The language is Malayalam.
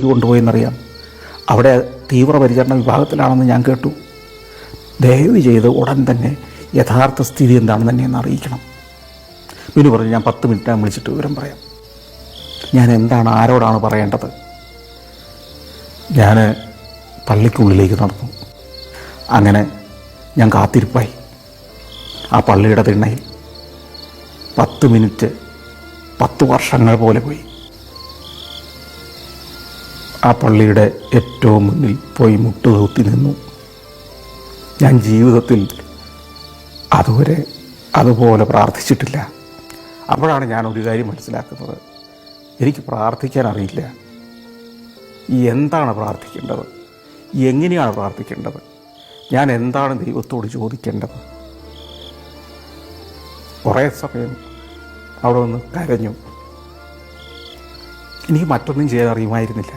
കൊണ്ടുപോയെന്നറിയാം. അവിടെ തീവ്രപരിചരണ വിഭാഗത്തിലാണെന്ന് ഞാൻ കേട്ടു. ദയവ് ചെയ്ത് ഉടൻ തന്നെ യഥാർത്ഥ സ്ഥിതി എന്താണെന്ന് തന്നെ ഒന്ന് അറിയിക്കണം. ബിനു പറഞ്ഞു, ഞാൻ 10 മിനിറ്റ് വിളിച്ചിട്ട് വിവരം പറയാം. ഞാൻ എന്താണ് ആരോടാണ് പറയേണ്ടത്? ഞാൻ പള്ളിക്കുള്ളിലേക്ക് നടന്നു. അങ്ങനെ ഞാൻ കാത്തിരിപ്പായി ആ പള്ളിയുടെ തിണ്ണയിൽ. 10 മിനിറ്റ് 10 വർഷങ്ങൾ പോലെ പോയി. ആ പള്ളിയുടെ ഏറ്റവും മുന്നിൽ പോയി മുട്ടുകുത്തി നിന്നു. ഞാൻ ജീവിതത്തിൽ അതുവരെ അതുപോലെ പ്രാർത്ഥിച്ചിട്ടില്ല. അപ്പോഴാണ് ഞാൻ ഒരു കാര്യം മനസ്സിലാക്കുന്നത്, എനിക്ക് പ്രാർത്ഥിക്കാൻ അറിയില്ല. എന്താണ് പ്രാർത്ഥിക്കേണ്ടത്? എങ്ങനെയാണ് പ്രാർത്ഥിക്കേണ്ടത്? ഞാൻ എന്താണ് ദൈവത്തോട് ചോദിക്കേണ്ടത്? കുറേ സമയം അവിടെ നിന്ന് കരഞ്ഞു. എനിക്ക് മറ്റൊന്നും ചെയ്യാൻ അറിയുമായിരുന്നില്ല.